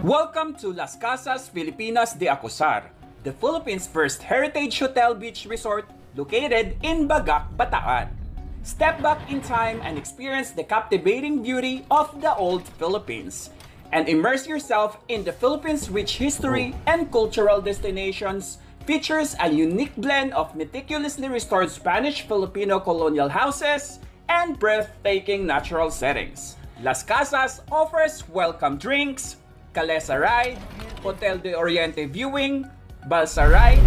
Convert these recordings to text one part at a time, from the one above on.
Welcome to Las Casas Filipinas de Acosar, the Philippines' first heritage hotel beach resort located in Bagac, Bataan. Step back in time and experience the captivating beauty of the old Philippines, and immerse yourself in the Philippines' rich history and cultural destinations. Features a unique blend of meticulously restored Spanish-Filipino colonial houses and breathtaking natural settings. Las Casas offers welcome drinks, Calesa ride, Hotel de Oriente viewing, balsa ride,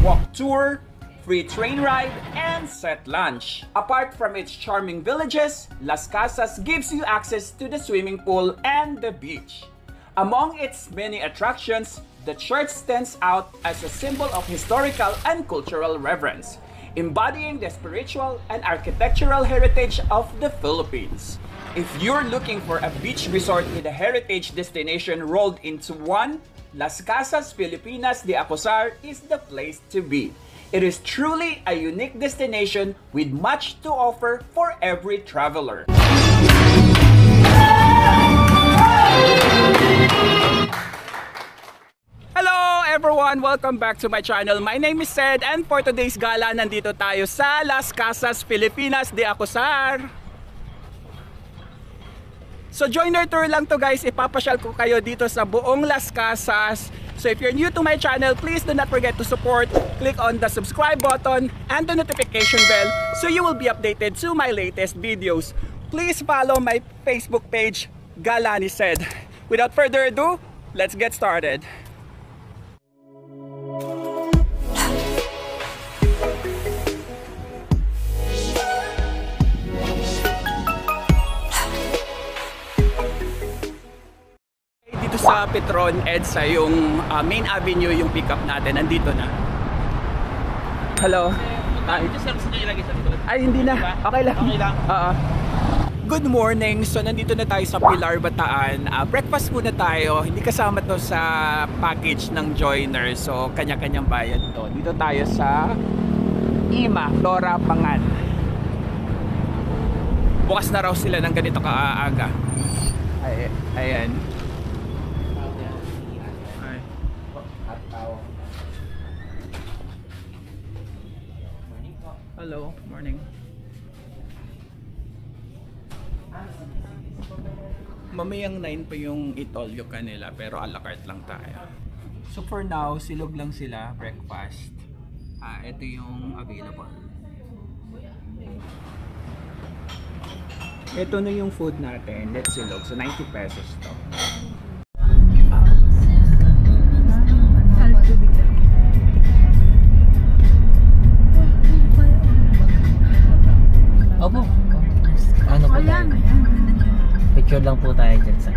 walk tour, free train ride, and set lunch. Apart from its charming villages, Las Casas gives you access to the swimming pool and the beach. Among its many attractions, the church stands out as a symbol of historical and cultural reverence, embodying the spiritual and architectural heritage of the Philippines. If you're looking for a beach resort with a heritage destination rolled into one, Las Casas Filipinas de Acosar is the place to be. It is truly a unique destination with much to offer for every traveler. Hello everyone! Welcome back to my channel. My name is Sed, and for today's gala, nandito tayo sa Las Casas Filipinas de Acosar. So joiner tour lang to guys, ipapasyal ko kayo dito sa buong Las Casas. So if you're new to my channel, please do not forget to support, click on the subscribe button and the notification bell so you will be updated to my latest videos. Please follow my Facebook page, Gala ni Sed. Without further ado, let's get started. Sa Petron EDSA yung main avenue yung pickup natin, nandito na. Hello. Ay, hindi na. Okay lang. Okay lang. Good morning. So nandito na tayo sa Pilar, Bataan. Breakfast muna tayo. Hindi kasama to sa package ng joiner. So kanya-kanyang bayad to. Dito tayo sa Ima, Flora, Pangan. Bukas na raw sila ng ganito kaaga. Ayan. Hello, morning. Mamayang 9 pa yung itolyo kanila, pero a la carte lang tayo. So for now, silog lang sila, breakfast. Ito yung available. Ito na yung food natin, let's silog. So 90 pesos to. Opo. Ano po tayo? Picture lang po tayo dyan sa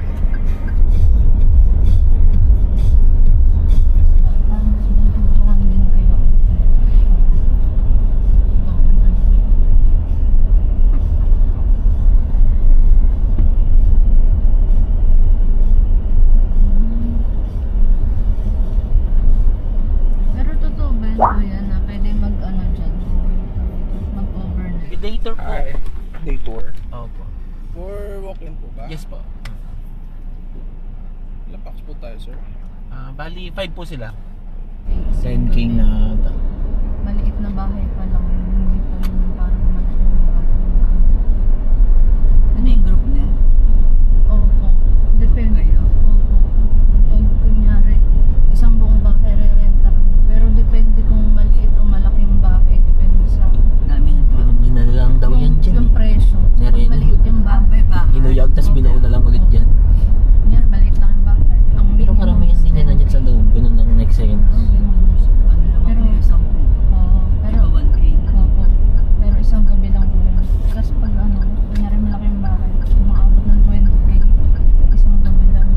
pero totoo ba yan na pwede mag-ano dyan? Mag-overnight? day tour po. Day tour? Opo. For walk-in po ba? Yes po. Ilang packs po tayo, sir? Bali 5 po sila. 10K na Maliit na bahay pa lang. Hindi pa yung parang malaki na bahay. Ano yung group niya? Opo. Depende. Opo. Pag kunyari, isang buong bahay re-renta kami. Pero depende kung maliit o malaking bahay. Depende sa Dami na po. Ginalang daw yan dyan. yung presyo. Pag Narinig. maliit yung bahay. Hinuyag, tas binuo na lang ulit dyan. Yan, maliit lang yung bahay. Ang Pero minimum karamihan is din yan nandiyan sa loob. Ganun lang next second. Ano naman Pero- po yung 10? Oo, pero Diba 1K? opo. Pero isang gabi lang po yun. Kasi pag ano, kunyari malaki yung bahay, umaabot ng 20K. Isang gabi lang.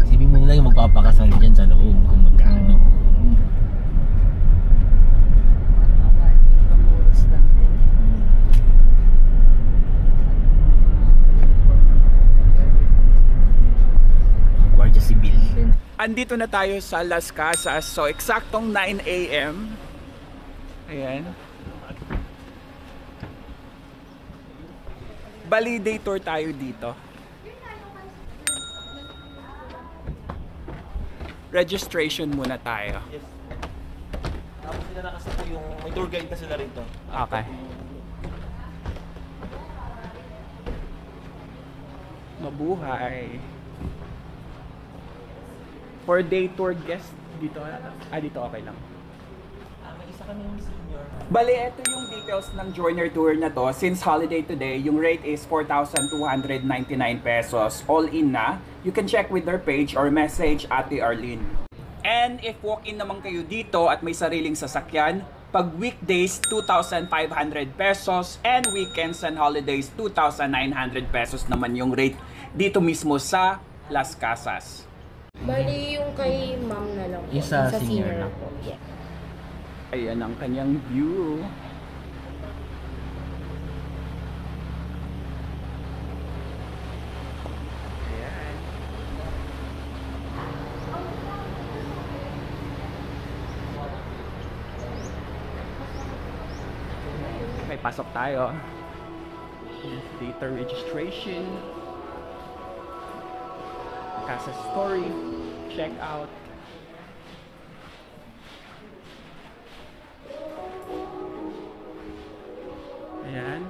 Isipin mo nila yung magpapakasal dyan sa loob kung magkano. Pamuros lang din. Guardia Civil. Andito na tayo sa Las Casas. So eksaktong 9 AM. Ayan. Bali, day tour tayo dito. registration muna tayo. Yes. Tapos sila na kasi po yung, may tour guide na sila rito. Okay. Mabuhay. For day tour guest, dito dito okay lang. May isa kami yung senior. Bale, ito yung details ng joiner tour na to. Since holiday today, yung rate is 4,299 pesos. All in na. You can check with their page or message Ate Arlene. And if walk-in naman kayo dito at may sariling sasakyan, pag weekdays, 2,500 pesos and weekends and holidays, 2,900 pesos naman yung rate dito mismo sa Las Casas. Bali, yung kay ma'am na lang po. Yung sa senior na po. Yeah. Ayan ang kanyang view. Ayan. Okay, pasok tayo. Data registration. Casa story. Check out. Ayan.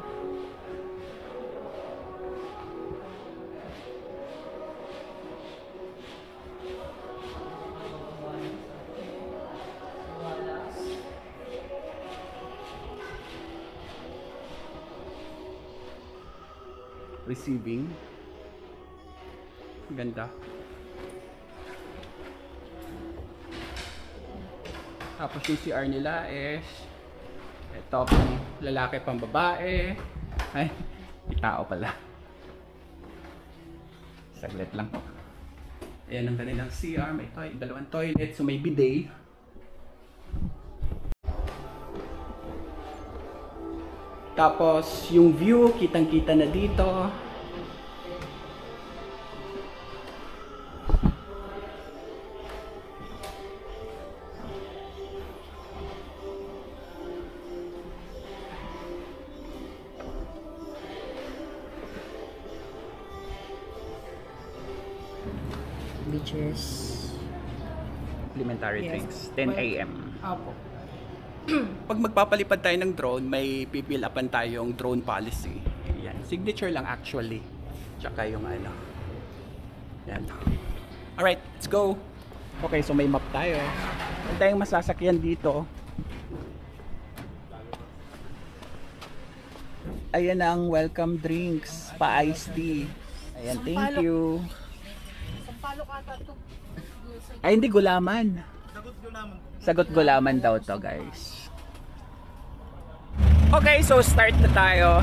Receiving. Ganda. Tapos yung CR nila is ito pang lalaki pang babae. Ay, tao pala. Saglit lang po. Ayan ang kanilang CR. May dalawang toilet. So may bidet. Tapos yung view, kitang-kita na dito. Beaches. Complimentary Yes. drinks. 10 a.m. Opo. Pag magpapalipad tayo ng drone, may pipil upan tayong drone policy. Yan. Signature lang actually. Tsaka yung ano. Yan. Alright, let's go. Okay, so may map tayo. Meron tayong masasakyan dito. Ayan ang welcome drinks. Pa-iced tea. Ayan, thank you. Ay, hindi, gulaman. Sagot gulaman daw to, guys. Okay, so start na tayo.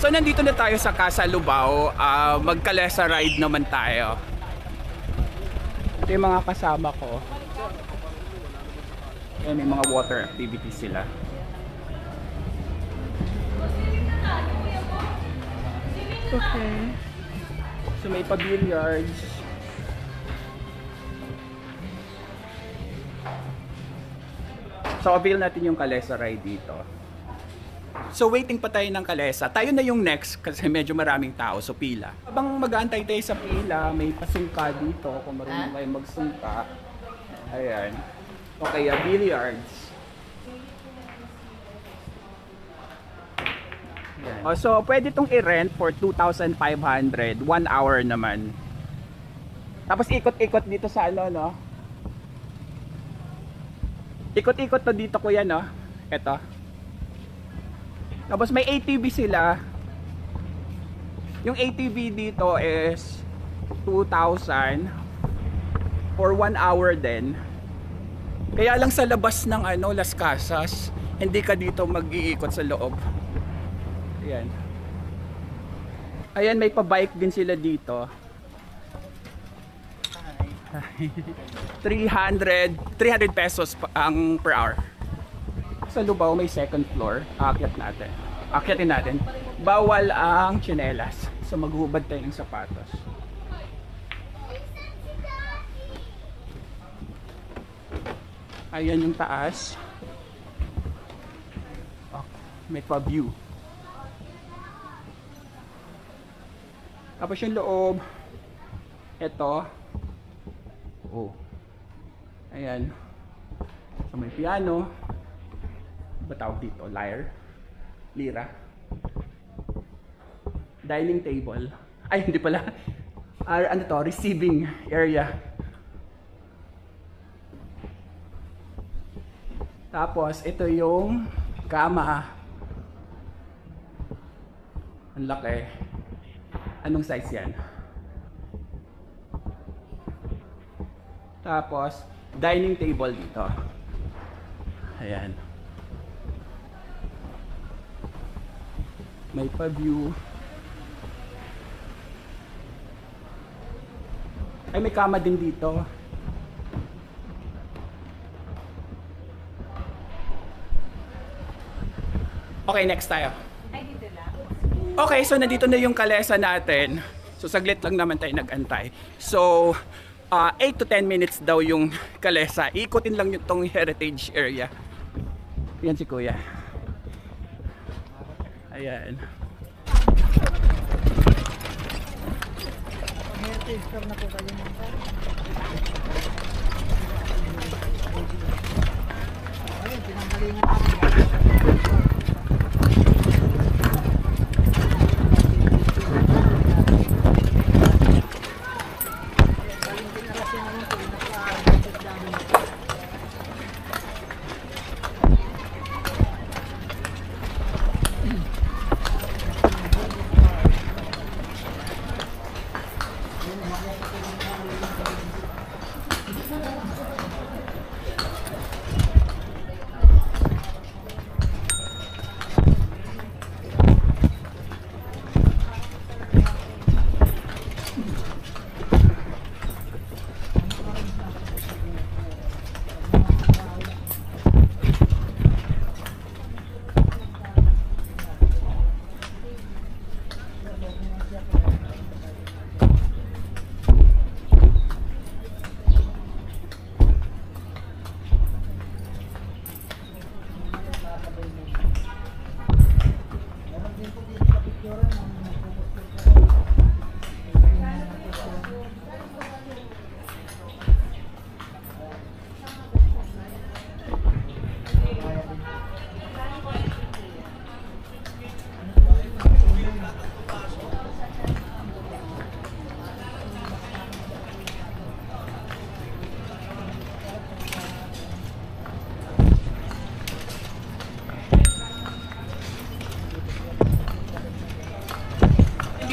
So nandito na tayo sa Casa Lubao. Magkalesa ride naman tayo. Ito yung mga kasama ko. Ayan, may mga water activities sila. Okay. So may pa-billiards. So avail natin yung Kalesa ride dito. So waiting pa tayo ng Kalesa. Tayo na yung next kasi medyo maraming tao. So pila. Habang mag-aantay tayo sa pila, may pasungka dito. Kung marunong kayo magsungka. Ayan. O kaya billiards. Ayan. Oh, so pwede itong i-rent for 2,500. 1 hour naman. Tapos ikot-ikot dito sa ano, no? Ikot-ikot to dito, kuya, no? Eto. Tapos may ATV sila. Yung ATV dito is 2,000 for 1 hour din. Kaya lang sa labas ng ano, Las Casas, hindi ka dito mag-iikot sa loob. Ayan. Ayan, may pa-bike din sila dito. 300 pesos ang per hour. Sa Lubao may second floor. Akyatin natin. Bawal ang tsinelas. So maghubad tayo ng sapatos. Ayan yung taas. May pa-view. Tapos yung loob. Ito. Oh. Ayan. So may piano. Ba tawag dito? Lira. Dining table. Ay, hindi pala. Ano to? Receiving area. Tapos, ito yung kama. Ang laki. Anong size yan? Tapos, dining table dito. Ayan. May pa-view. Ay, may kama din dito. Okay, next tayo. Okay, so nandito na yung Kalesa natin. So, saglit lang naman tayo nag-antay. So, 8 to 10 minutes daw yung Kalesa. Ikutin lang yung tong heritage area. Yan si Kuya. Ayan. Heritage store na po kayo ng ayun, pinanggalingan ako.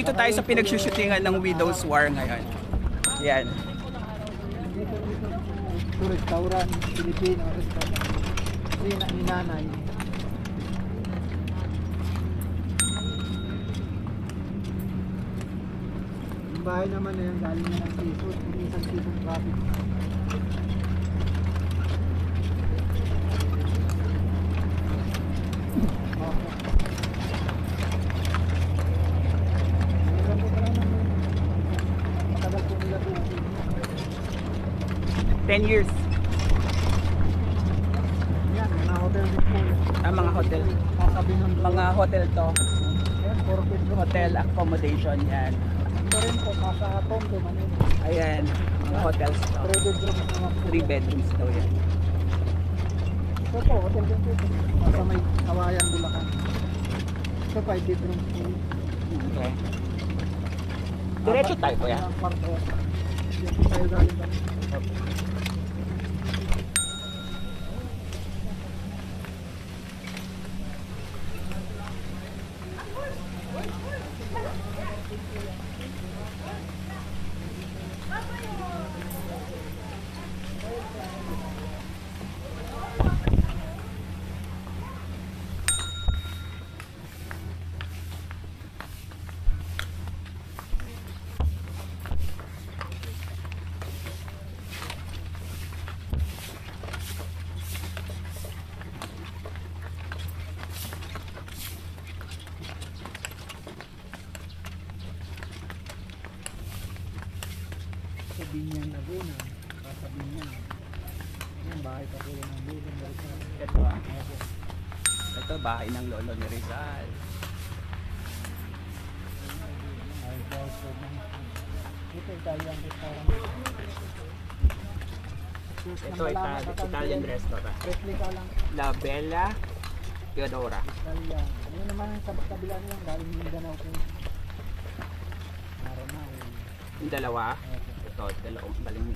Dito tayo sa pinagsushootingan ng Widow's War ngayon. Yan. Ito restaurant, Filipino restaurant. Ni nanay. Yung bahay naman na yan, galing na ng Quezon. Yung isang Quezon traffic. Matagal po nila po. 10 years. Yan, mga hotel din po. Mga hotel. Kasabi ng Mga hotel to. Yan, 4 bedroom. Hotel accommodation yan. Ito rin po, nasa Tondo, Manila. Ayan. Mga hotels to. 3 bedrooms naman po. 3 bedrooms daw yan. Ito po, hotel din po. Nasa may Kawayan, Bulacan. Ito 5 bedrooms po. Okay. Diretso tayo kuya. Ang kwarto. Yan po tayo galing ba? Sa Binyang Laguna, sa Binyang. Yan, bahay pa po yan ng Lolo ng Rizal. Ito ah. Ito bahay ng lolo ni Rizal. Ay, guys, so, ito Italian restaurant. Ito Italian restaurant. Replica lang, La Bella Teodora. Italian. Ano naman ang sa kabila niyan, galing Mindanao po. Maranao. Yung dalawa. Ito, dalawang baling.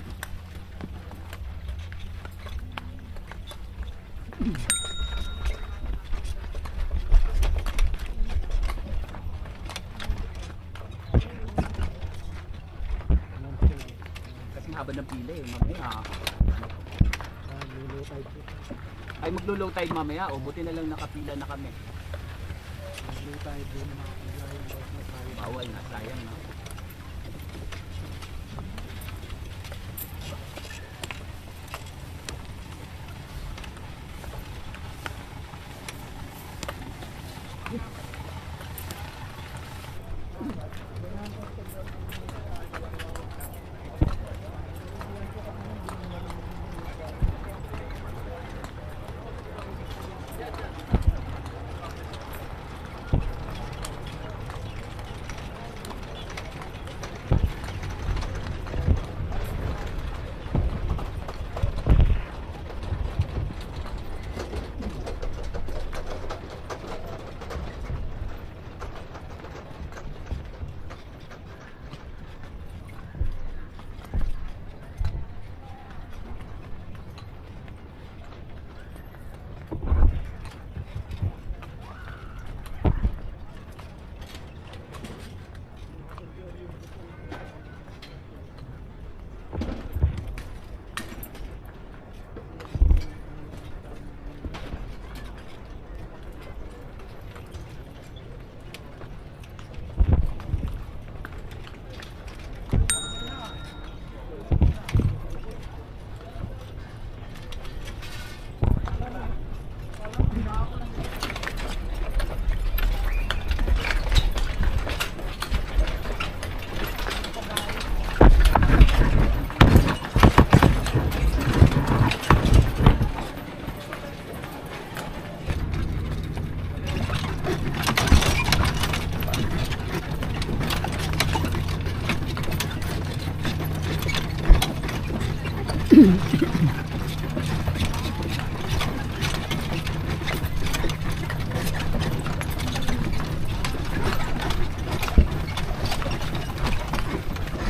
Kasi mahaba ng pila eh, mamaya. Lulutay po. Ay maglo-low tide mamaya, o buti na lang nakapila na kami. Lulutay po na mga Bawal na, sayang na.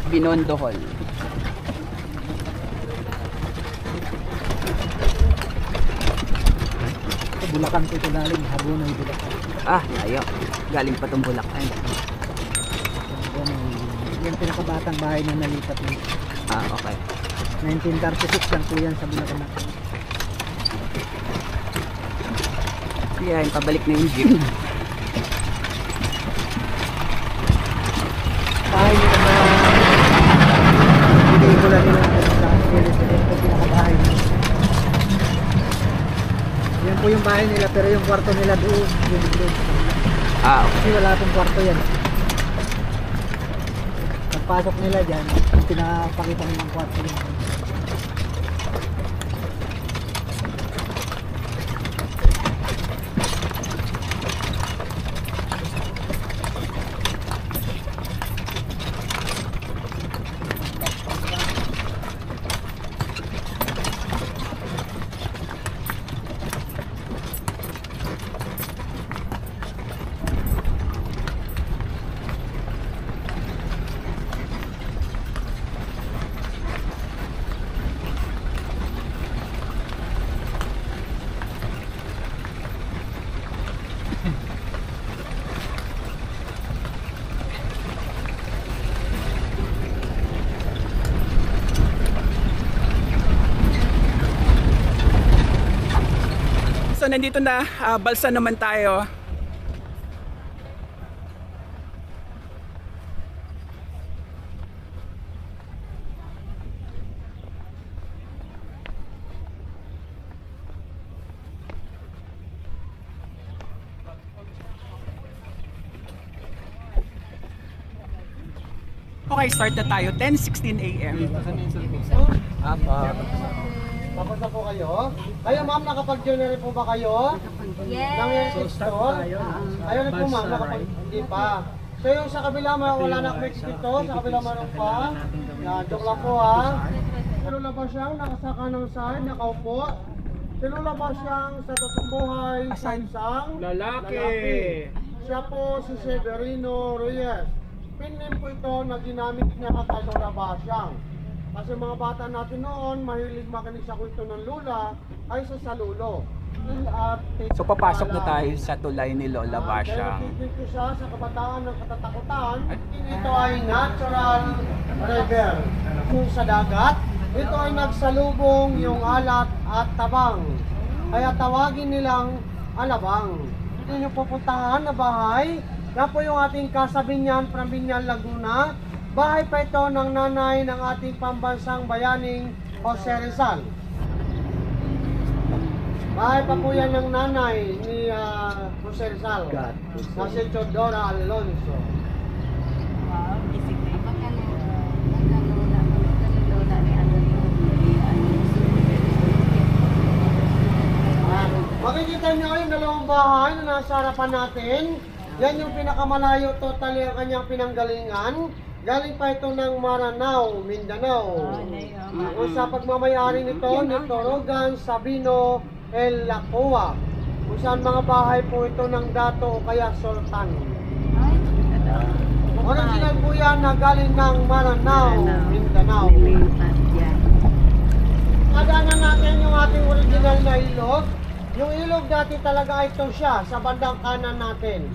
Binondo Hall. Bulacan po ito galing, Habunay, Bulacan. Ah, layo. Galing pa tong Bulacan. Yan pinakabatang bahay na nalipat mo. Ah, okay. 1936 lang po yan sa Bulacan natin. Yan, pabalik na yung jeep. Bahay nila na simulan nila sa Philippines. Ito yung pinakabahay nila. Yan po yung bahay nila, pero yung kwarto nila doon, yung doon. Kasi wala pong kwarto yan. Pagpasok nila dyan, pinapakita nilang kwarto nila. So nandito na, balsa naman tayo. Okay, start na tayo. 10:16 AM. Tapos na po kayo? Kayo ma'am, nakapag-journey po ba kayo? Yes. Nang yung store? Ayaw na po ma'am, hindi pa. So yung sa kabila, wala na mix dito, sa kabila meron pa. Yan, joke lang po ha. Sinula ba siyang nakasaka ng side, nakaupo? Sinula ba siyang sa totoong buhay sa isang lalaki? Siya po si Severino Reyes. Pinlim po ito na ginamit niya kay Lola Basyang. Kasi mga bata natin noon, mahilig makinig sa kwento ng Lola ay sa salulo. So papasok na tayo sa tulay ni Lola Basyang. Dahil ko siya sa kabataan ng katatakutan, ito ay natural river. Kung sa dagat, ito ay nagsalubong yung alat at tabang. Kaya tawagin nilang alabang. Ito yung pupuntahan na bahay. Yan po yung ating Casa Binyan from Binyan, Laguna. Bahay pa ito ng nanay ng ating pambansang bayaning Jose Rizal. Bahay pa po yan ng nanay ni Jose Rizal, na si Chodora Alonso. Makikita niyo yung dalawang bahay na nasa harapan natin. Yan yung pinakamalayo totally ang kanyang pinanggalingan. Galing pa ito ng Maranao, Mindanao. Kung sa pagmamayari nito, ni Torogan Sabino El Lacoa. Kung saan mga bahay po ito ng dato o kaya sultan. Original po yan na galing ng Maranao, Mindanao. Kadaanan natin yung ating original na ilog. Yung ilog dati talaga ito siya sa bandang kanan natin.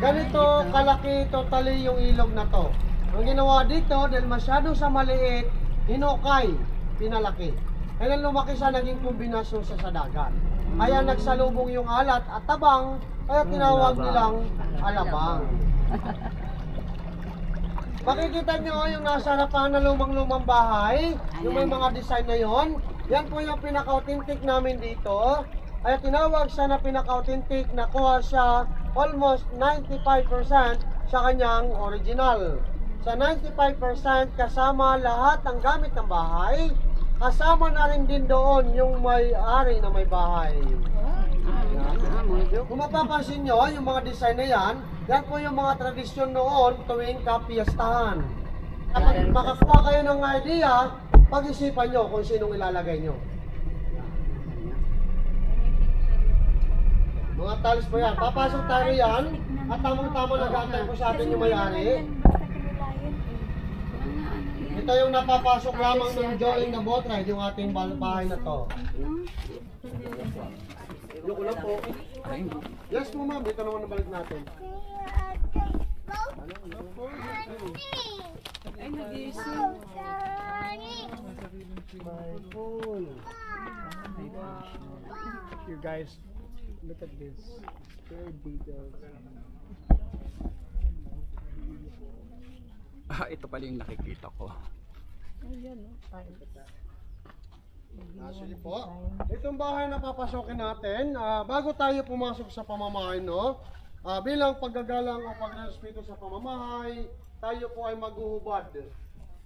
Ganito kalaki totally yung ilog na to. Ang ginawa dito, dahil masyado sa maliit, hinukay, pinalaki. Kaya lumaki siya, naging kombinasyon sa dagat. Kaya nagsalubong yung alat at tabang, kaya tinawag nilang alabang. Makikita nyo yung nasa harapan na lumang-lumang bahay, yung may mga design na yon. Yan po yung pinaka-authentic namin dito. Kaya tinawag siya na pinaka-authentic, nakuha siya almost 95% sa kanyang original. Sa 95% kasama lahat ng gamit ng bahay, kasama na rin din doon yung may-ari na may bahay. Kung mapapansin nyo, yung mga design na yan, yan po yung mga tradisyon noon tuwing kapiyastahan. Kapag makakuha kayo ng idea, pag-isipan nyo kung sinong ilalagay nyo. Mga talis po yan. Papasok tayo yan at tamang-tamang nag-aantay po sa atin yung may-ari. Ito yung napapasok lamang ng during the boat ride, yung ating bahay na to. Loko lang po. Yes po ma'am, dito naman nabalik natin. Ay, nag-iisip. You guys, look at this. Very detailed. Ito pala yung nakikita ko. Sige po. Itong bahay na papasokin natin, bago tayo pumasok sa pamamahay, no? Bilang paggagalang o pagrespeto sa pamamahay, tayo po ay maghuhubad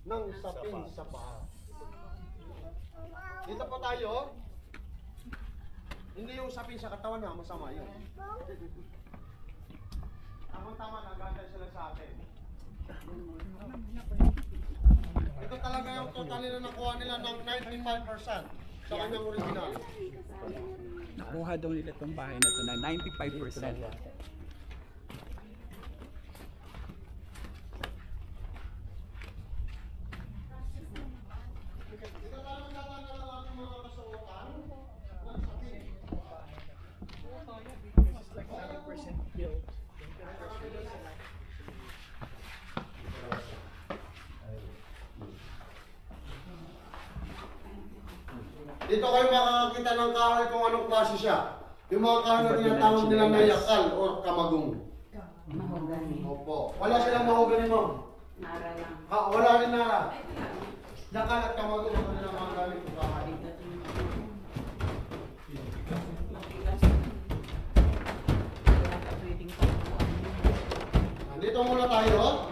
ng sapin sa paa. Dito po tayo. Hindi yung sapin sa katawan na, masama yun. Tama-tama, nagantay sila sa atin. Ito talaga yung total nila nakuha nila ng 95% sa kanyang original. Nakuha daw nila itong bahay na ito na 95%. Dito kayo makakakita ng kahoy kung anong klase siya. Yung mga kahoy na tinatawag nila na yakal or kamagong. Mahogany. Opo. Wala silang mahogany, ma'am. Nara lang. Wala rin nara. Yakal at kamagong ang kanilang mga gamit ng kahoy. Dito muna tayo.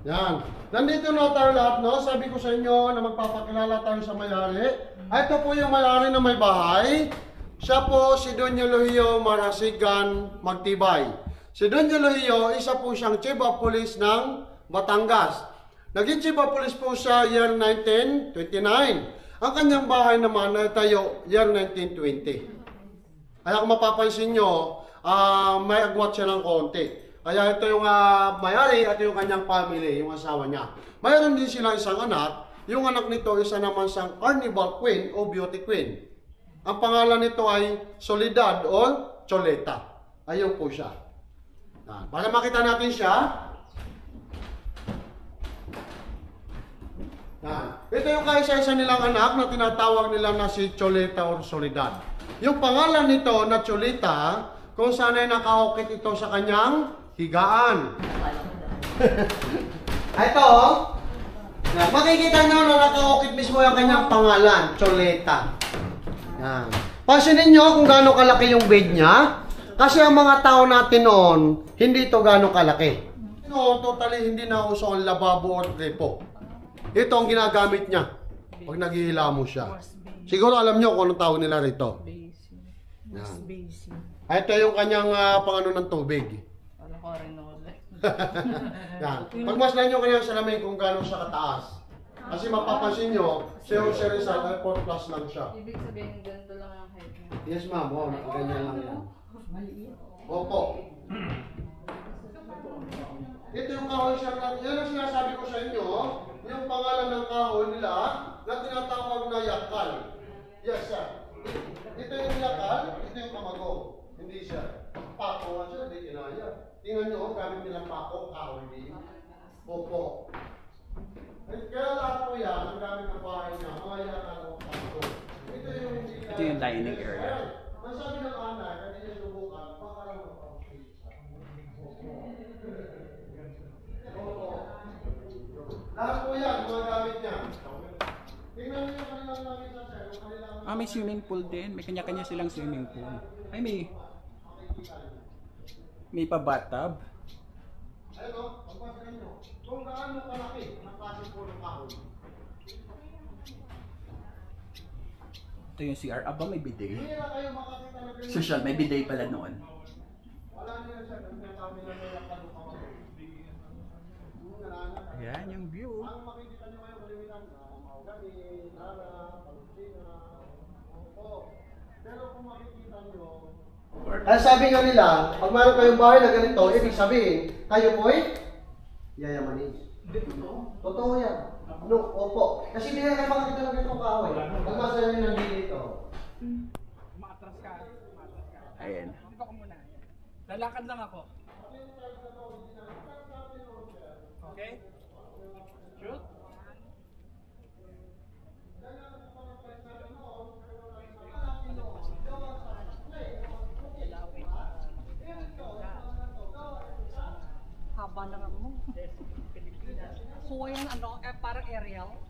Yan. Nandito na tayo lahat, no? Sabi ko sa inyo na magpapakilala tayo sa may-ari. Ito po yung may-ari na may bahay. Siya po si Don Eulogio Marasigan Magtibay. Si Don Eulogio, isa po siyang Chief of Police ng Batangas. Naging Chief of Police po siya year 1929. Ang kanyang bahay naman ay tayo year 1920. Kaya kung mapapansin nyo, may agwat siya ng konti. Kaya ito yung may-ari at yung kanyang family, yung asawa niya. Mayroon din sila isang anak. Yung anak nito, isa naman siyang Carnival Queen o Beauty Queen. Ang pangalan nito ay Soledad o Choleta. Ayun po siya. Para makita natin siya. Ito yung kaisa-isa nilang anak na tinatawag nila na si Choleta o Soledad. Yung pangalan nito na Choleta, kung saan ay nakahukit ito sa kanyang higaan. Ito, makikita nyo na nakahukit mismo yung kanyang pangalan, Choleta. Yan. Pansinin nyo kung gaano kalaki yung bed niya. Kasi ang mga tao natin noon, hindi ito gaano kalaki. Noon, totally hindi na uso ang lababo o trepo. Ito ang ginagamit niya pag naghihilamo siya. Siguro alam nyo kung anong tawag nila rito. Yan. Ito yung kanyang pangano ng tubig. Yan. Pagmasdan nyo kanyang salamin kung gaano siya kataas. Kasi mapapansin nyo, si Jose Rizal ay 4 plus lang siya. Ibig sabihin, ganito lang ang height niya. Yes ma'am, nakaganyan lang yan. Opo. Ito yung kahoy siya natin. Yan ang sinasabi ko sa inyo, yung pangalan ng kahoy nila na tinatawag na yakal. Yes sir. Ito yung yakal, ito yung kamagong. Hindi siya. Pako siya, hindi kinaya. Tingnan nyo, gamit nilang pako, kahoy din. Opo. Kaya lahat po yan, ang gamit ng bahay niya, mga yakal o pako. Ito yung dining area. Ang sabi ng anak, hindi niya subukan, baka lang mag-outfit. Opo. Lahat po yan, mga gamit niya. Tingnan niyo yung kanilang langit sa sir, yung kanilang... May swimming pool din. May kanya-kanya silang swimming pool. Ay, may pa-bathtub. Ayun o, pagpasikan nyo. Kung gaano kalaki ang klase po ng kahoy. Ito yung CR. Aba, may bidet. Hindi na kayo makakita na ganyan. Social, may bidet pala noon. Wala nila siya, kami lang nila kalukaw. Ayan yung view. Ang makikita nyo ngayon kalimitan, mahogany, nara, palutsina, opo. Pero kung makikita nyo, ay sabi nga nila, pag mayroon kayong bahay na ganito, ibig sabihin, kayo po ay yayamanin. Totoo yan. No, opo. Kasi hindi na kayo makakita ng ganitong kahoy. Ang masaya nyo nandito. Ayan. Dito ko muna. Lalakad lang ako. Okay? Shoot. ano, parang aerial.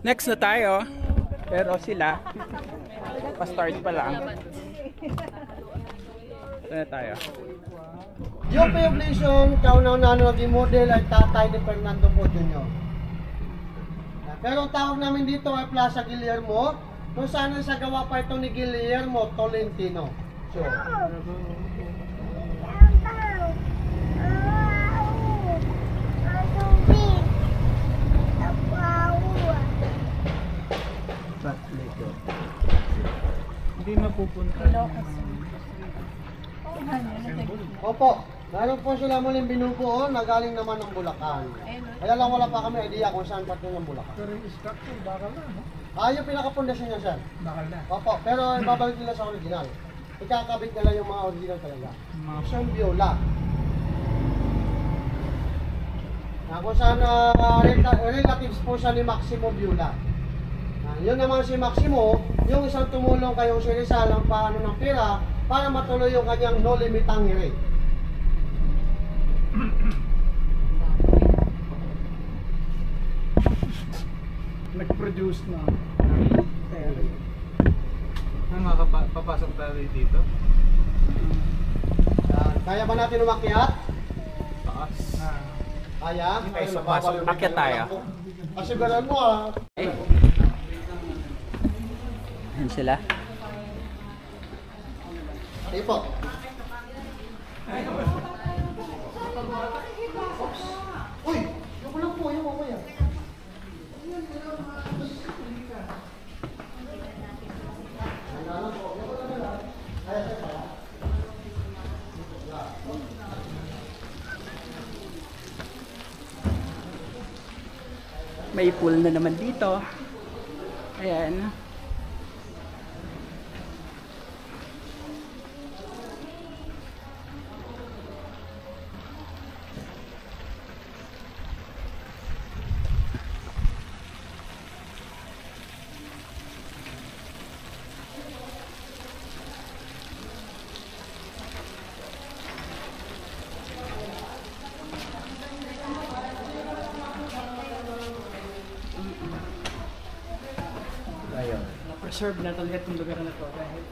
Next na tayo. Pero sila, pa-start pa lang. Ito na tayo. Yung Oblation, kauna-una naging model ay tatay ni Fernando Po Jr. Pero ang tawag namin dito ay Plaza Guillermo, kung saan sa gawa pa ito ni Guillermo Tolentino. So, Hindi mapupunta. opo, meron po sila muling binubuo na galing naman ng Bulacan. Kaya lang wala pa kami idea kung saan parte ng Bulacan. Pero yung structure, bakal na, no? Yung pinaka-pundasyon niya, sir. Bakal na. Opo, pero babalik nila sa original. Ikakabit nila yung mga original talaga. Siyang viola. Kung saan relatives po siya ni Maximo Viola. Yun naman si Maximo, yung isang tumulong kayong si Rizal ang paano ng pera para matuloy yung kanyang no limit tangere. Nag-produce na. Papasok tayo dito. Kaya ba natin umakyat? Taas. Kaya? Ay, so pasok. Akyat tayo. Asigaran mo ah. Yan sila. Sige po. Uy! Yung lang po, yung mamaya. May pool na naman dito. Ayan. Na-preserve na talaga itong lugar na to dahil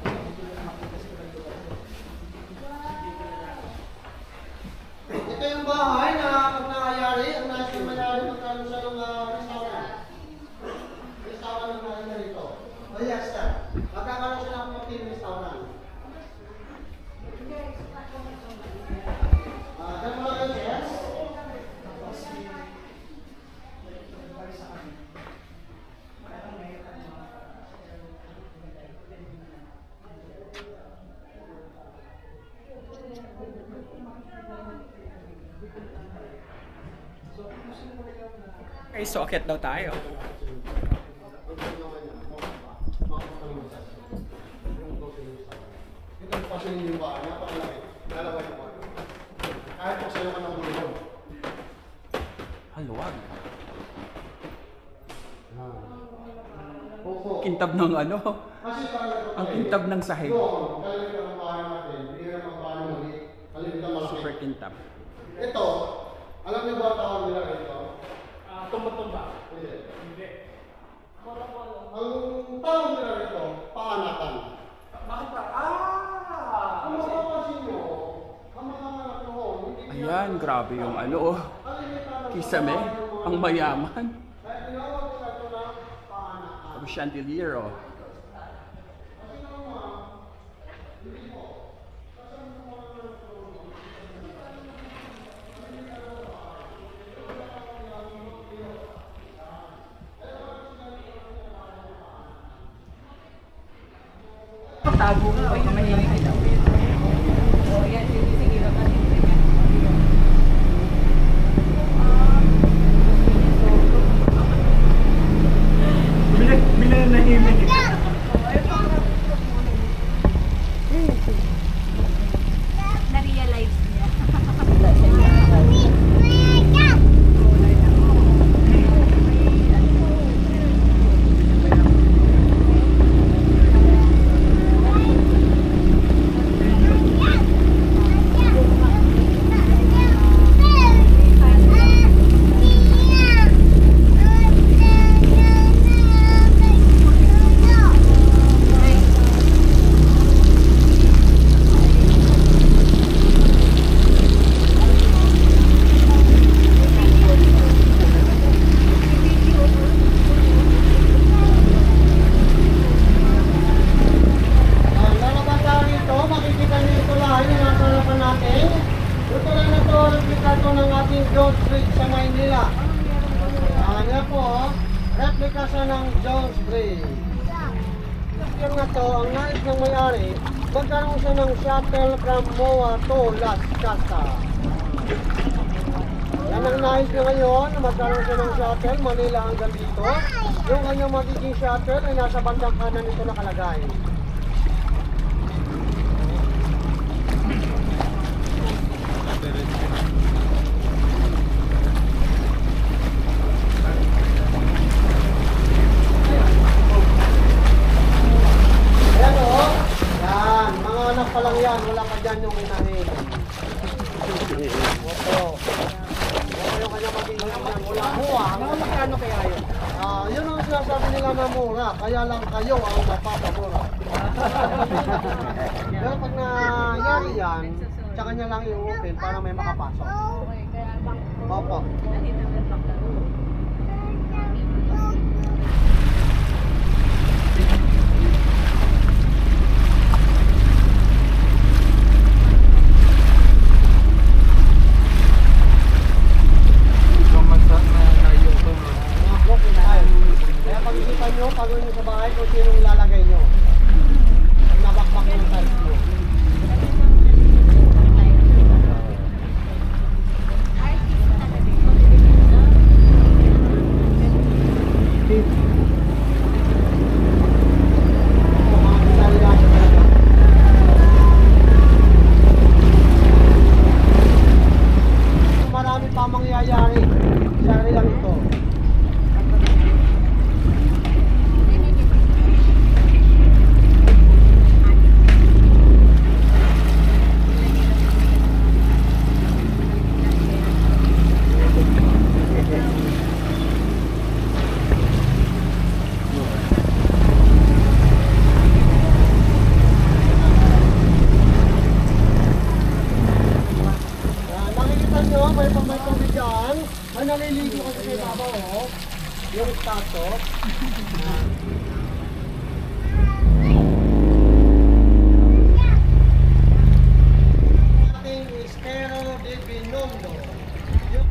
Ito yung bahay na pag nakayari, ang nais yung mayari magkano siya ng restaurant. Restaurant ang nais na rito. O yes, sir. Magkakaroon siya ng 14 restaurant. Ganun mo lang yes? Okay, so akyat daw tayo. Ito yung pasilin yung bahay. Napakalaki. Lalaway mo. Kahit po sa'yo ka ng bulong. Haluwag. Opo. Kintab ng ano? Kasi talaga Ang kintab ng sahig. doon, kalimitan ng bahay natin. Hindi na ang bahay mali. Kalimitan malaki. Super kintab. Ito, alam niyo ba ang tawag nila rito? tumba-tumba. Hindi. Ang tawag nila rito, paanakan. Bakit ba? Kung mapapansin nyo, ang mga anak noon, hindi Ayan, grabe yung ano oh. Kisame, ang mayaman. kaya tinawag nila ito na paanakan. Ang chandelier oh. Tago ka, o kamahimik ka daw. O yan, sige, Binanahimik. Na-realize niya. Lalabas tayo rito, makikita niyo ito lahat yung nasa harapan natin. Ito lang na ito, replikato ng ating Jones Bridge sa Maynila. Yan po, replika siya ng Jones Bridge. Yung na to, ang nais ng may-ari, magkaroon siya ng shuttle from MOA to Las Casas. Yan ang nais niya ngayon, na magkaroon siya ng shuttle, Manila hanggang dito. Yung kanyang magiging shuttle ay nasa bandang kanan nito nakalagay. sinasabi nila na mura, kaya lang kayo ang mapapamura. Pero pag nangyari yan, tsaka niya lang i-open para may makapasok. Opo. Kaya pag-isipan nyo, pag nyo sa bahay kung sinong ilalagay nyo. Pag nabakbak nyo sa nyo. Marami pa mangyayari sa area ito. Nakikita nyo, may tubig dyan. May naliligo kasi sa ibabaw, oh. Yung stato. Ating Estero de Binondo.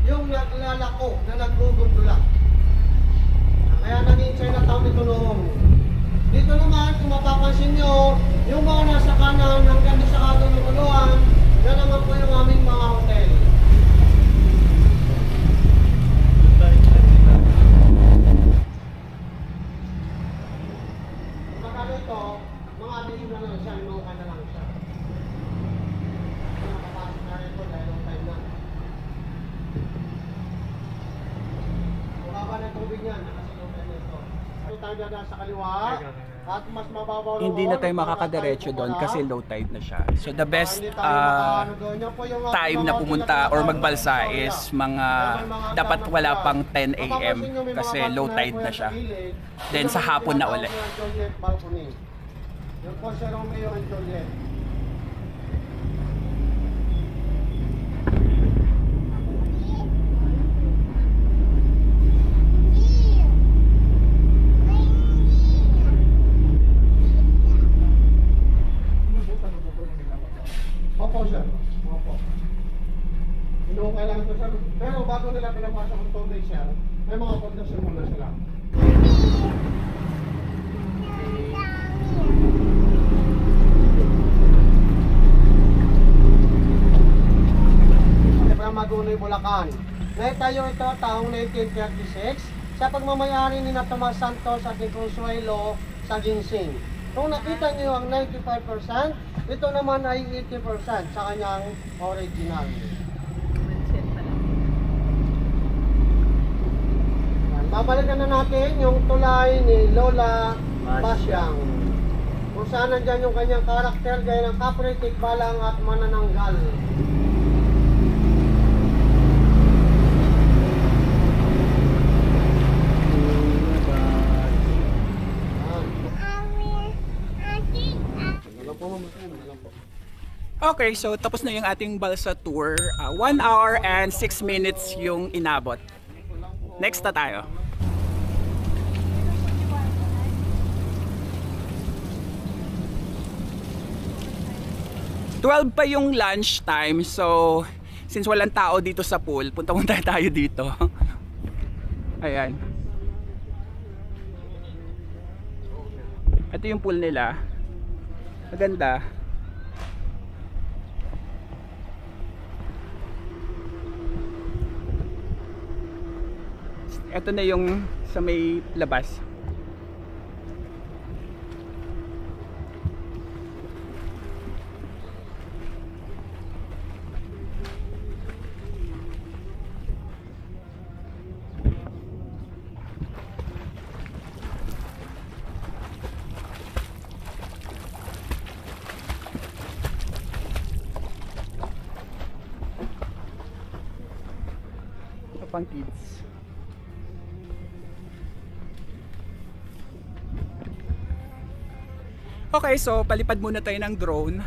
Yung naglalako na nagugundula. Kaya naging Chinatown ito noong. Dito naman, kung mapapansin nyo, yung mga nasa kanan hanggang sa kadululuan, yan naman po yung aming mga hotel. Magkano ito, mga abis na lang siya, mga ka na lang siya. Nakapasok na rin ito dahil long time na. Mababa na tubig niyan, nakasilong na ito. Ito tayo dadaan sa kaliwa. At mas mababaw Hindi na tayo makakadiretso doon kasi low tide na siya. So the best time na pumunta or magbalsa is mga dapat wala pang 10 AM kasi low tide na siya. Then sa hapon na ulit. Yung po si Romeo and Juliet. Opo, sir. Opo. Hindi ko kailangan ito, sir. Pero bago nila pinapasok ang tubig, sir, may mga pundasyon muna sila. Magunoy, Bulacan. Naitayo ito taong 1936 sa pagmamayari ni Tomas Santos at ni Consuelo sa Ginseng. Kung nakita niyo ang 95%, ito naman ay 80% sa kanyang original. Babalikan na natin yung tulay ni Lola Basyang. Kung saan nandyan yung kanyang karakter gaya ng kapre, tikbalang at manananggal. Okay, so tapos na yung ating balsa tour. 1 hour and 6 minutes yung inabot. Next na tayo. "12 pa yung lunch time, so since walang tao dito sa pool, punta-punta tayo dito. Ayan. Ito yung pool nila. Maganda. Ito na yung sa may labas. Ito pang kids. Okay, so palipad muna tayo ng drone.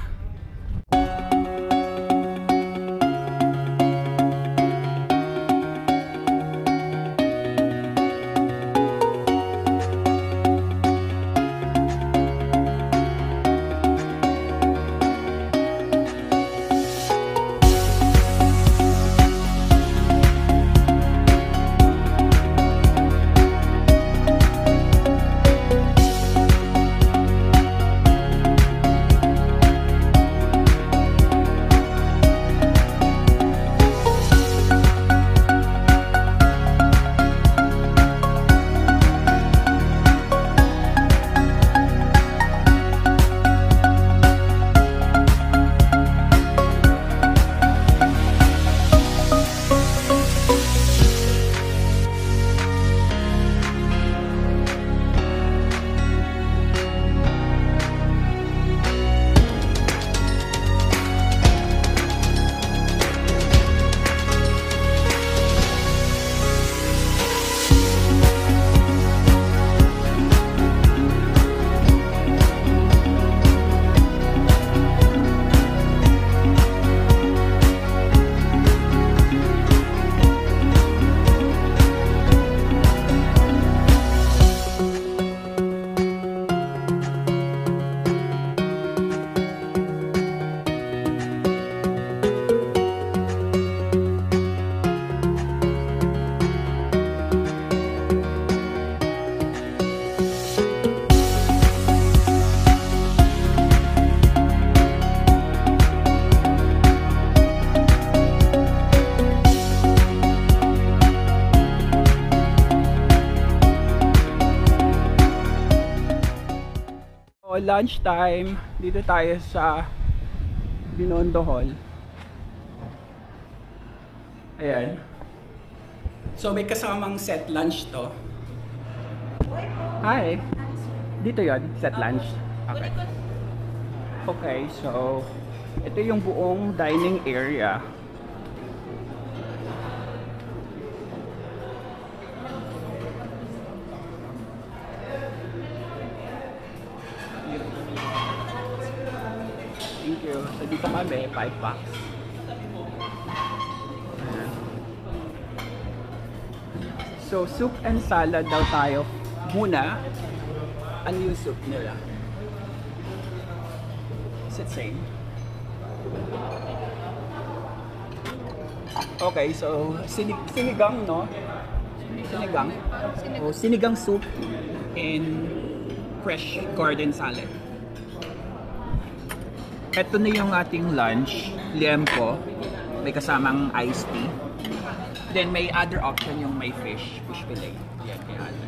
Lunch time, dito tayo sa Binondo Hall. Ayan. So may kasamang set lunch to. Hi. Dito yon, set lunch. Okay. Okay, so ito yung buong dining area. Thank you. So dito kami, 5 packs. So soup and salad daw tayo muna. Ano yung soup nila? Is it same? Okay, so sinigang, no? Sinigang. O sinigang soup and fresh garden salad. Ito na yung ating lunch, liempo, may kasamang iced tea. Then may other option yung may fish fillet. Yan, may other.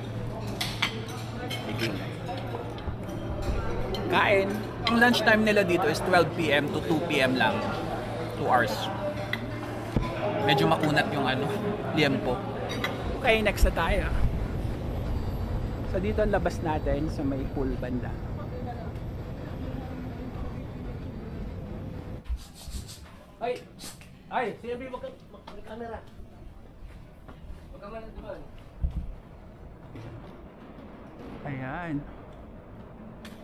Kain. Ang lunch time nila dito is 12 PM to 2 PM lang. 2 hours. Medyo makunat yung liempo. Okay, next na tayo. So dito ang labas natin sa may pool banda. Ay! Ay! Sinabi mo camera. Huwag ka man doon. Ayan.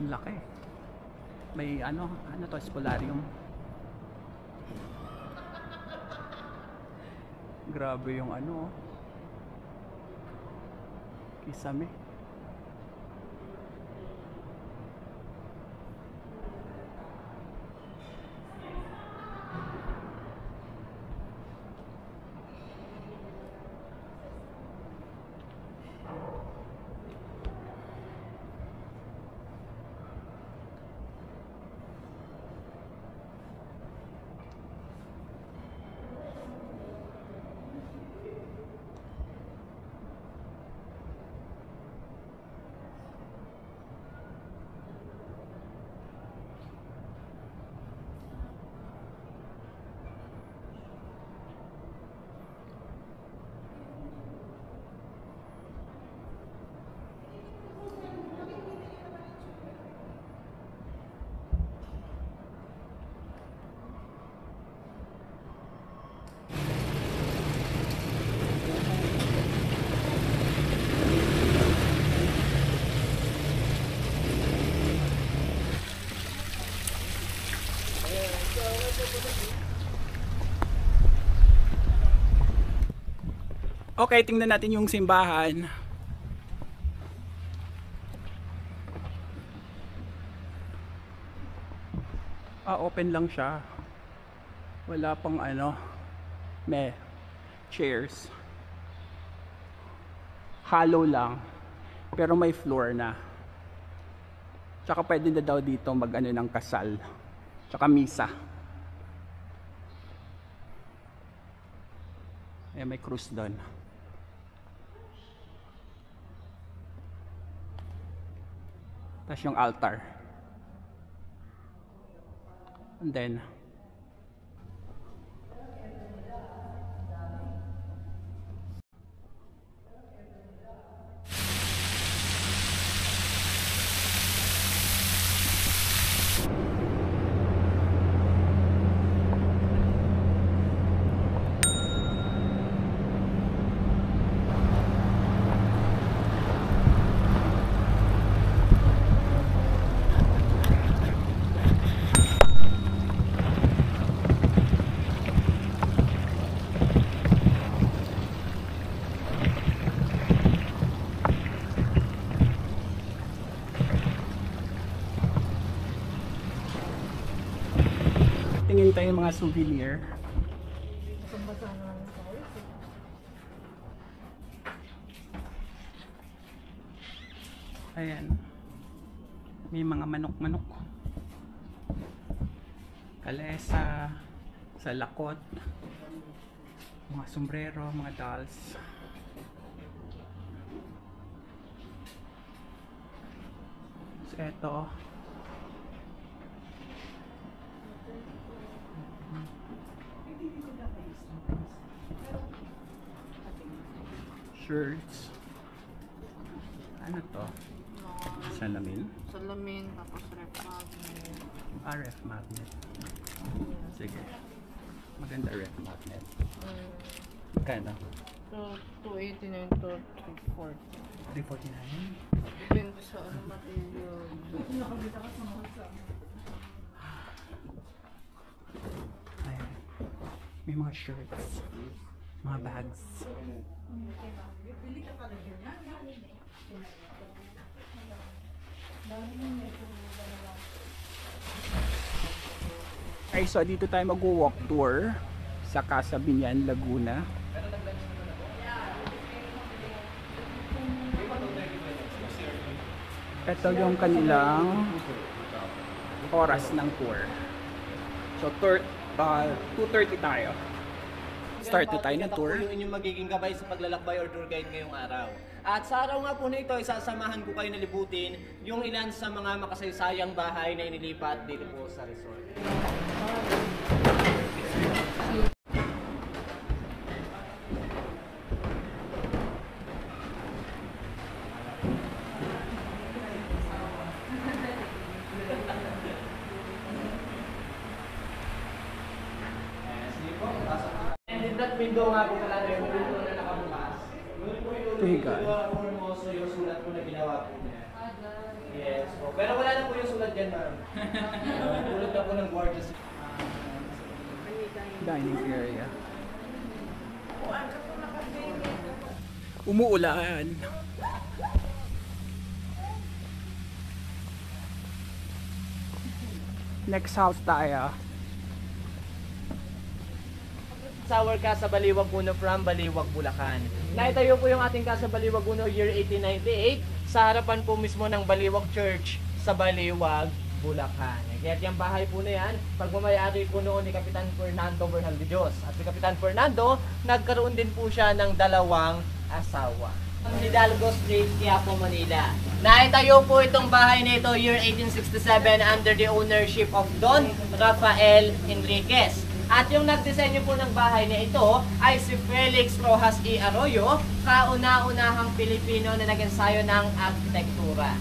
Ang laki. May ano to, spolarium. Grabe yung kisame. Okay, tingnan natin yung simbahan. Open lang siya. Wala pang ano, chairs. Hollow lang. Pero may floor na. Tsaka pwede na daw dito mag ano ng kasal. Tsaka misa. Ayan, may krus doon. Tapos yung altar. And then tingin tayo ng mga souvenir. Ayan. May mga manok-manok. Kalesa, salakot, mga sombrero, mga dolls. So, eto. Shirts. Ano to? Salamin? Salamin, tapos ref magnet. RF magnet. Sige. Maganda ref magnet. Kano? So, 289 to 340. 349? Depende sa ano material. Ayan. May mga shirts. Mga bags. Okay, so dito tayo mag-walk tour sa Casa Binyan, Laguna. Ito yung kanilang oras ng tour. So 2:30 tayo. Start na tayo ng tour. Yung inyong magiging gabay sa paglalakbay or tour guide ngayong araw. At sa araw nga po na ito, isasamahan ko kayo na libutin yung ilan sa mga makasaysayang bahay na inilipat dito po sa resort. Window nga po pala yung window na nakabukas. Yun po yung hermoso yung sulat po na ginawa po niya. Yes po. Pero wala na po yung sulat dyan, ma'am. Tulad na po ng gorgeous. Dining area. Umuulan. Next house tayo. Our Casa Baliwag Uno from Baliwag, Bulacan. Naitayo po yung ating Casa Baliwag Uno year 1898 sa harapan po mismo ng Baliwag Church sa Baliwag, Bulacan. Kaya yung bahay po na yan, pagmamayari po noon ni Kapitan Fernando Bernal de Dios. At si Kapitan Fernando, nagkaroon din po siya ng 2 asawa. Ang Hidalgo Street, Quiapo, Manila. Naitayo po itong bahay na ito year 1867 under the ownership of Don Rafael Enriquez. At yung nagdisenyo po ng bahay na ito ay si Felix Rojas E. Arroyo, kauna-unahang Pilipino na nag-ensayo ng arkitektura.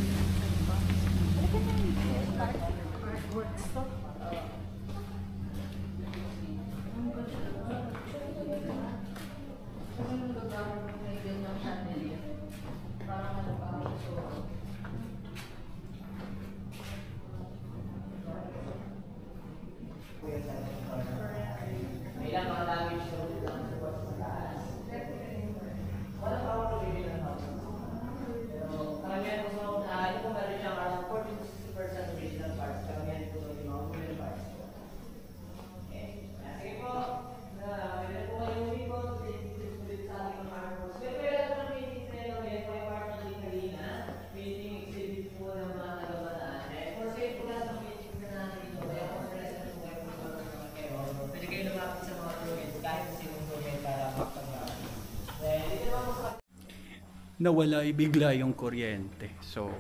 nawala bigla yung kuryente. So,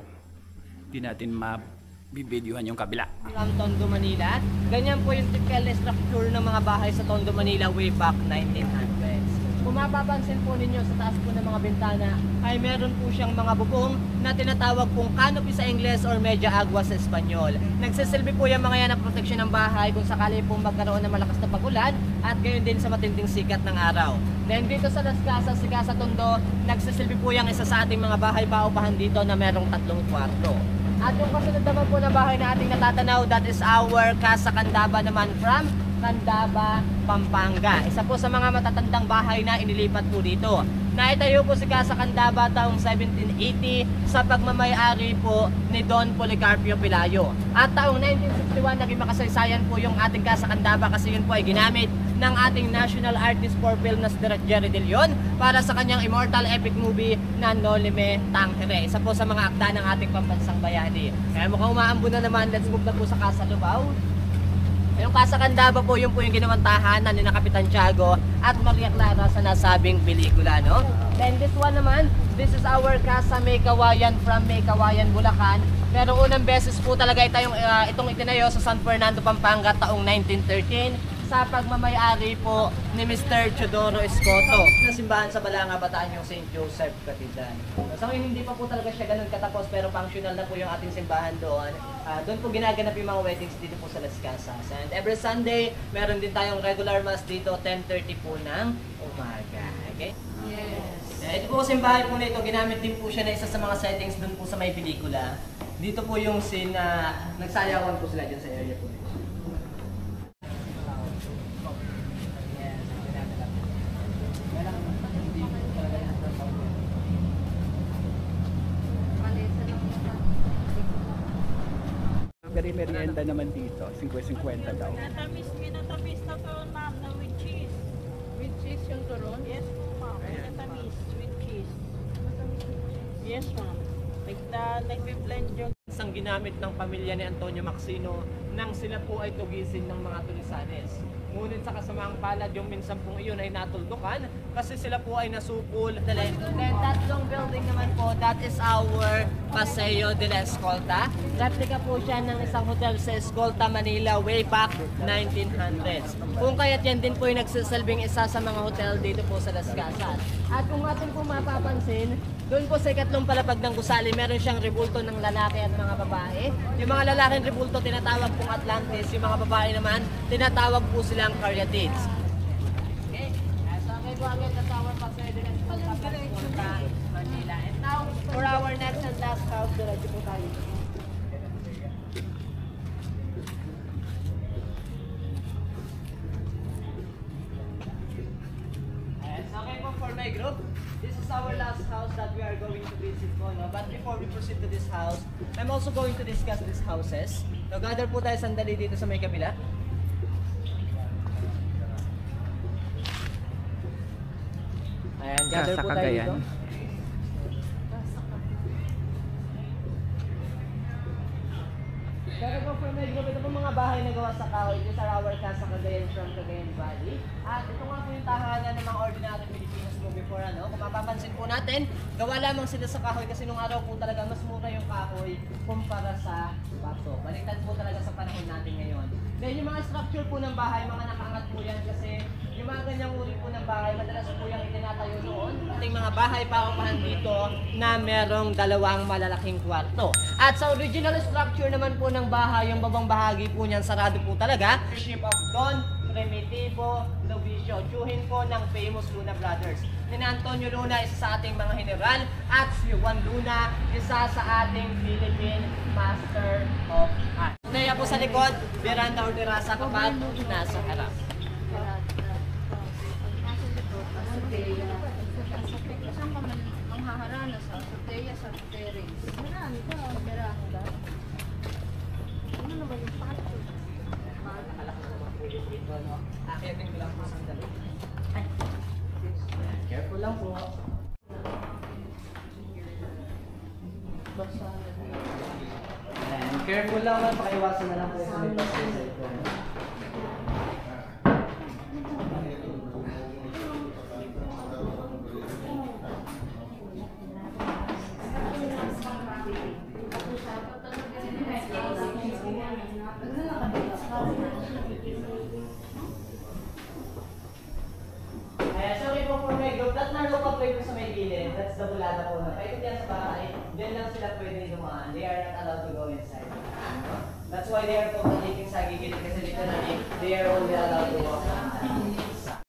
di natin mabibidyohan yung kabila. From Tondo, Manila. Ganyan po yung typical structure ng mga bahay sa Tondo, Manila way back 1900s. Kung mapapansin po ninyo sa taas po ng mga bintana ay meron po siyang mga bubong na tinatawag pong canopy sa Ingles or media agua sa Espanyol. Nagsisilbi po yung mga yan ng proteksyon ng bahay kung sakali pong magkaroon ng malakas na pagulan at gayon din sa matinding sikat ng araw. Then dito sa Las Casas, Casa Tondo, nagsisilbi po yung isa sa ating mga bahay paupahan dito na merong 3 kwarto. At yung kasunod naman po na bahay na ating natatanaw, that is our Casa Candaba naman from Candaba, Pampanga. Isa po sa mga matatandang bahay na inilipat po dito. Naitayo po si Casa Candaba taong 1780 sa pagmamay-ari po ni Don Policarpio Pelayo. At taong 1961 naging makasaysayan po yung ating Casa Candaba kasi yun po ay ginamit ng ating national artist for film na si Direk Jerry De Leon para sa kanyang immortal epic movie na Nolime Tangere. Isa po sa mga akda ng ating pambansang bayani. Kaya mukhang umaambo na naman, let's move na po sa Casa Lubao. Yung Casa Candaba po, yun po yung ginawang tahanan ni na Kapitan Tiago at Maria Clara sa nasabing pelikula, no? Then this one naman, this is our Casa Maykawayan from Maykawayan, Bulacan. Pero unang beses po talaga itong itinayo sa San Fernando, Pampanga taong 1913 sa pagmamay-ari po ni Mr. Teodoro Escoto na simbahan sa Balanga, Bataan, yung St. Joseph Cathedral. So hindi pa po talaga siya ganun katapos pero functional na po yung ating simbahan doon. Doon po ginaganap yung mga weddings dito po sa Las Casas. And every Sunday, meron din tayong regular mass dito, 10:30 po ng umaga. Okay? Yes. Ito po simbahan po na ito, ginamit din po siya na isa sa mga settings doon po sa may pelikula. Dito po yung scene na nagsayawan po sila dyan sa area po. Very merienda naman dito, 50-50 daw. Minatamis na turon, ma'am, na with cheese. With cheese yung turon? Yes po, ma'am. Minatamis with cheese. Yes, ma'am. Nagbe-blend yung... Isang ginamit ng pamilya ni Antonio Maxino nang sila po ay tugisin ng mga Tulisanes. Ngunit sa kasamaang palad yung minsan pong iyon ay natuldukan kasi sila po ay nasupol. Then tatlong building naman po, that is our Paseo de la Escolta. Replika po siya ng isang hotel sa Escolta, Manila way back 1900s. Kung kaya't yan din po yung nagsisilbing isa sa mga hotel dito po sa Las Casas. At kung atin po mapapansin, doon po sa ikatlong palapag ng gusali, meron siyang rebulto ng lalaki at mga babae. Yung mga lalaking rebulto tinatawag pong Atlantis, yung mga babae naman tinatawag po silang Caryatids. Okay, so ito ang the tower Paseo de la Escolta, Manila. And now, for our next and last house, diretso po tayo. Okay po for my group. This is our last house that we are going to visit po, no? But before we proceed to this house, I'm also going to discuss these houses. So gather po tayo sandali dito sa may kabila. Ayan, gather po tayo dito. Pero po for my group, ito po mga bahay na gawa sa kahoy. These are our Casa Cagayan from Cagayan Valley. At ito nga po yung tahanan ng mga ordinary Filipinos mo before, ano. Kung mapapansin po natin, gawa lamang sila sa kahoy kasi nung araw po talaga mas mura yung kahoy kumpara sa baso. Baliktad po talaga sa panahon natin ngayon. Then yung mga structure po ng bahay, mga nakaangat po yan kasi yung mga ganyang uri po ng bahay, madalas po yung itinatayo noon. Ating mga bahay paupahan dito na merong dalawang malalaking kwarto. At sa original structure naman po ng bahay, yung babang bahagi po niyan sarado po talaga. Worship of Don Primitivo Lovicio, tiyuhin po ng famous Luna Brothers. Ni Antonio Luna, isa sa ating mga general, at si Juan Luna, isa sa ating Philippine Master of Art. Naya po sa likod, veranda or terasa kapag nasa harap. Saan ka ang haharana sa Soteya, sa Terrace? Marami ka, beranda. Ano naman yung pato? Akitin ko lang po sandali. Ay. Careful lang po. And careful lang lang, pakiwasan na lang po sa may basta sa ito. sa bulada po na. Kahit yan sa bahay, dyan lang sila pwede dumaan. They are not allowed to go inside. That's why they are taking sa gigit kasi literally, they are only allowed to walk.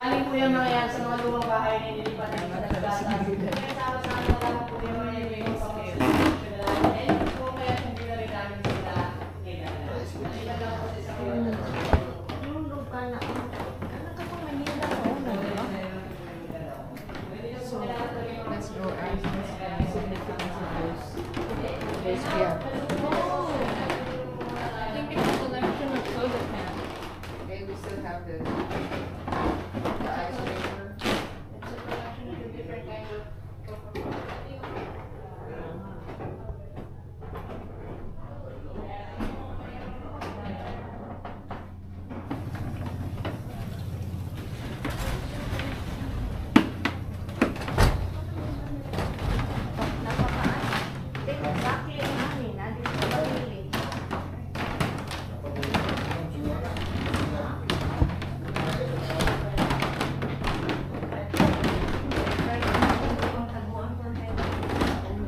Aling po yung mga yan sa mga lumang bahay na nililipat ng mga nagdasa. Kaya sama-sama lang po yung mga yung sa mga and po kaya hindi na rin namin sila kailangan. Nalila lang po sa isang Yung lugar na ano ka pang Manila ko? So, let's go ask the significance of this place here. I think it's a collection of soda cans. Okay, we still have the ice maker. It's a collection of different kinds of Coca-Cola. Exactly ang namin, dito sa Manila.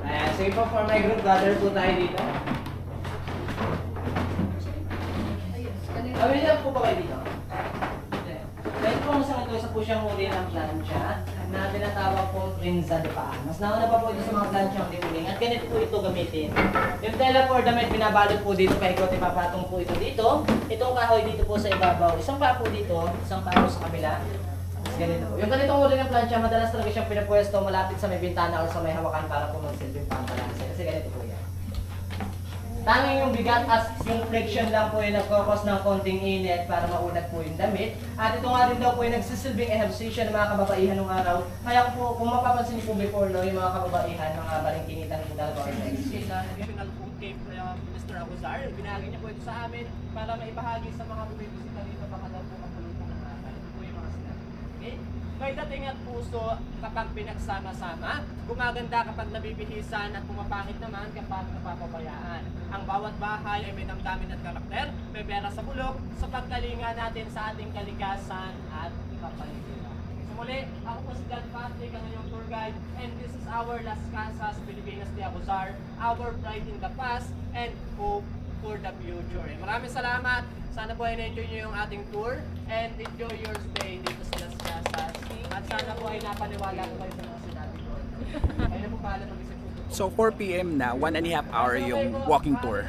Ayan, so po for my group, gather po tayo dito. Available po ba kayo dito? Dahil po sa ito, isa po siyang uri ng plancha na tinatawag pong Prinza de Paan. Mas nauna pa po ito sa mga planchang diuling at ganito po ito gamitin. Yung tela for damit, binabalot po dito kay Ikot, ipapatong po ito dito. Itong kahoy dito po sa ibabaw. Isang pa po dito, isang pa po sa kabila. Ganito po. Yung ganitong uri ng plancha, madalas talaga siyang pinapwesto malapit sa may bintana o sa may hawakan para po magsilbing pambalanse. Kasi ganito po yan. Tanging yung bigat at yung friction lang po yung nagkakos ng konting init para maunat po yung damit. At ito nga din daw po yung nagsisilbing ehersisyo ng mga kababaihan ng araw. Kaya po, kung mapapansin niyo po before, no, yung mga kababaihan, mga balingkinitan po talaga. National Food Cave Mr. Abuzar, binahagi niya po ito sa amin para maibahagi sa mga bumibisita dito baka daw po kapulutan ng mga ito po yung mga snack. Okay? May dating at puso kapag pinagsama-sama, gumaganda kapag nabibihisan at pumapangit naman kapag napapabayaan. Ang bawat bahay ay may damdamin at karakter, may pera sa bulok, sa pagkalinga natin sa ating kalikasan at kapaligiran. So muli, ako po si John Patrick, ang inyong tour guide, and this is our Las Casas Filipinas de Abuzar, our pride in the past and hope for the future. Maraming salamat. Sana po ay na-enjoy nyo yung ating tour and enjoy your stay dito sa Las Casas. At sana po ay napaniwala po kayo sa mga sinabi ko. Ayun na po pala mag-isip po. So 4 p.m. na, 1.5 hour yung walking tour.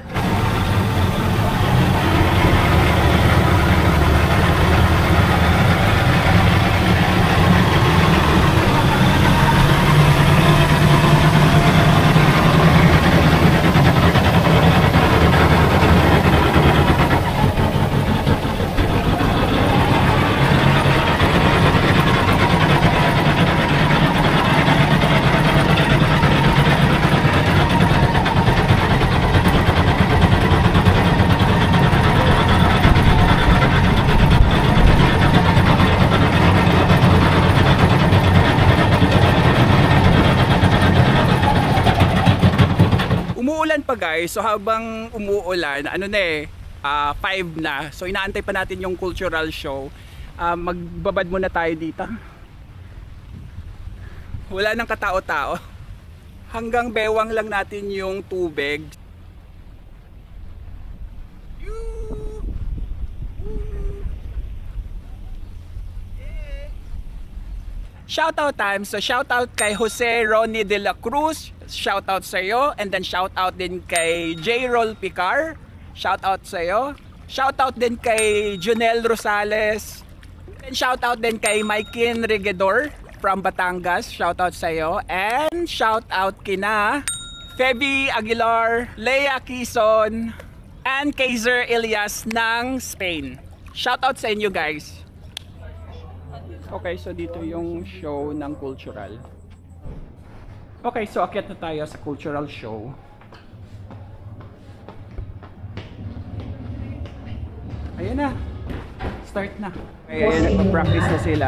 Umuulan pa guys, so habang umuulan, ano na eh, 5 na. So inaantay pa natin yung cultural show. Magbabad muna tayo dito. Wala nang katao-tao. Hanggang bewang lang natin yung tubig. Shoutout time. So shoutout kay Jose Ronnie de la Cruz. Shoutout sa iyo. And then shoutout din kay J. Roll Picar. Shoutout sa iyo. Shoutout din kay Junel Rosales. And shoutout din kay Maikin Regedor from Batangas. Shoutout sa iyo. And shoutout kina Feby Aguilar, Leia Quizon, and Kaiser Elias ng Spain. Shoutout sa inyo guys. Okay, so dito yung show ng cultural. Okay, so akyat na tayo sa cultural show. Ayan na. Start na. Ayan, nagpa-practice na sila.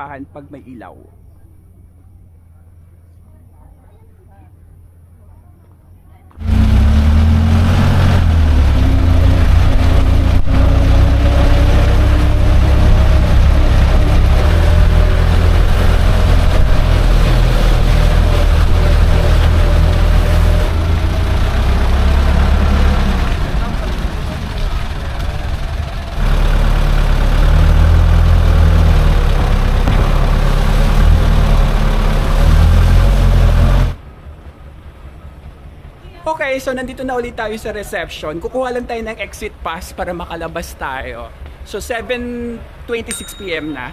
simbahan pag may ilaw. Okay, so nandito na ulit tayo sa reception. Kukuha lang tayo ng exit pass para makalabas tayo. So 7:26 PM na.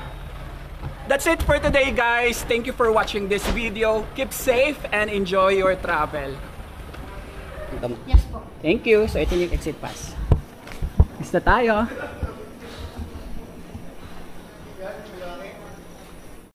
That's it for today, guys. Thank you for watching this video. Keep safe and enjoy your travel. Yes po. Thank you. So ito yung exit pass. Basta tayo.